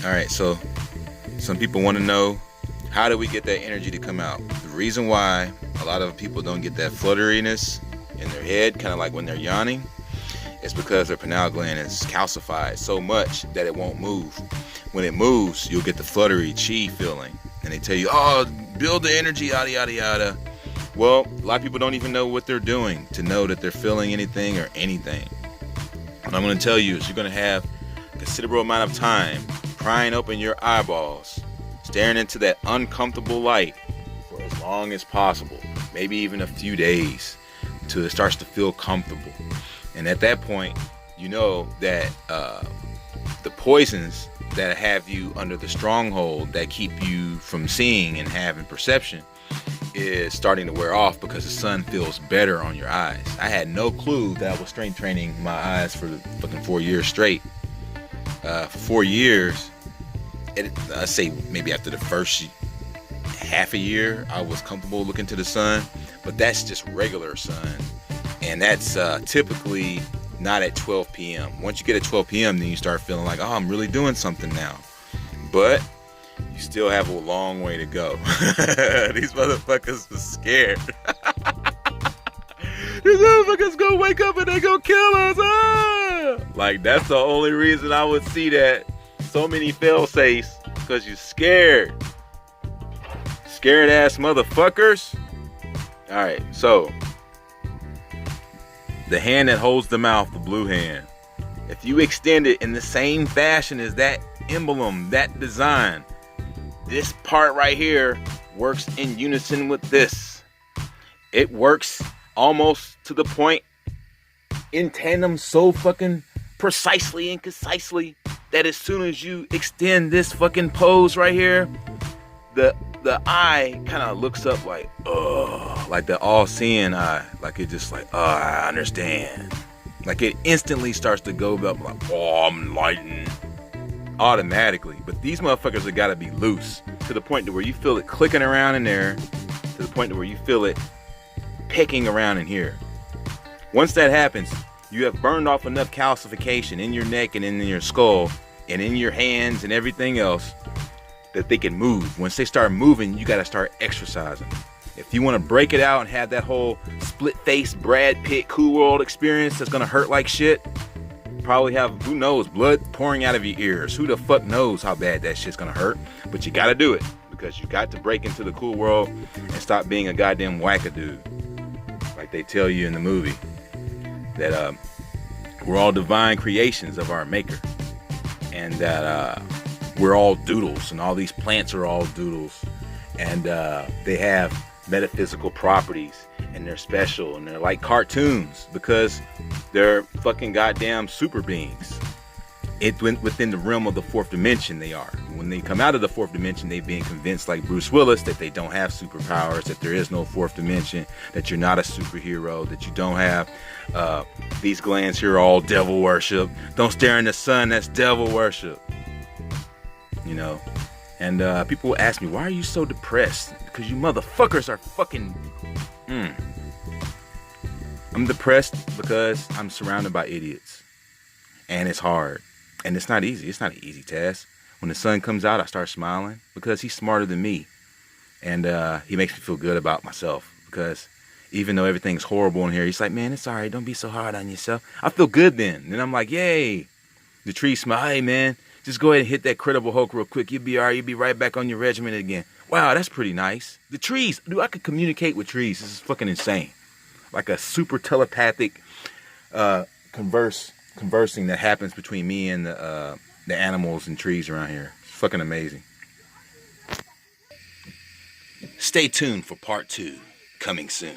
All right, so some people want to know, how do we get that energy to come out? The reason why a lot of people don't get that flutteriness in their head, kind of like when they're yawning, is because their pineal gland is calcified so much that it won't move. When it moves, you'll get the fluttery chi feeling. And they tell you, oh, build the energy, yada, yada, yada. Well, a lot of people don't even know what they're doing to know that they're feeling anything or anything. What I'm going to tell you is you're going to have a considerable amount of time prying open your eyeballs, staring into that uncomfortable light for as long as possible, maybe even a few days, until it starts to feel comfortable. And at that point, you know that the poisons that have you under the stronghold that keep you from seeing and having perception is starting to wear off, because the sun feels better on your eyes. I had no clue that I was strength training my eyes for the fucking 4 years straight. For 4 years, I say maybe after the first half a year, I was comfortable looking to the sun, but that's just regular sun. And that's typically not at 12 p.m. Once you get at 12 p.m., then you start feeling like, oh, I'm really doing something now. But you still have a long way to go. These motherfuckers are scared. These motherfuckers gonna wake up and they gonna kill us. Ah! Like, that's the only reason I would see that. So many fail-safes, because you're scared. Scared ass motherfuckers. Alright, so the hand that holds the mouth, the blue hand, if you extend it in the same fashion as that emblem, that design, this part right here works in unison with this. It works almost to the point, in tandem, so fucking precisely and concisely, that as soon as you extend this fucking pose right here, the eye kind of looks up like, oh, like the all-seeing eye. Like it just like, oh, I understand. Like it instantly starts to go up like, oh, I'm enlightened. Automatically. But these motherfuckers have got to be loose to the point to where you feel it clicking around in there, to the point to where you feel it pecking around in here. Once that happens, you have burned off enough calcification in your neck and in your skull and in your hands and everything else that they can move. Once they start moving, you got to start exercising. If you want to break it out and have that whole split face Brad Pitt Cool World experience that's going to hurt like shit, probably have, who knows, blood pouring out of your ears. Who the fuck knows how bad that shit's going to hurt? But you got to do it, because you got to break into the cool world and stop being a goddamn wackadoo. Like they tell you in the movie, that we're all divine creations of our maker, and that we're all doodles, and all these plants are all doodles, and they have metaphysical properties, and they're special, and they're like cartoons because they're fucking goddamn super beings. Within the realm of the fourth dimension, they are. When they come out of the fourth dimension, they've been convinced, like Bruce Willis, that they don't have superpowers, that there is no fourth dimension, that you're not a superhero, that you don't have these glands here are all devil worship. Don't stare in the sun, that's devil worship. You know, and people ask me, why are you so depressed? Because you motherfuckers are fucking. I'm depressed because I'm surrounded by idiots, and it's hard, and it's not easy. It's not an easy task. When the sun comes out, I start smiling because he's smarter than me, and he makes me feel good about myself, because even though everything's horrible in here, he's like, man, it's all right. Don't be so hard on yourself. I feel good then, and I'm like, yay. The tree smile, hey man, just go ahead and hit that credible Hulk real quick. You'll be all right. You'll be right back on your regiment again. Wow, that's pretty nice. The trees, dude, I could communicate with trees. This is fucking insane. Like a super telepathic conversing that happens between me and the animals and trees around here. It's fucking amazing. Stay tuned for part 2, coming soon.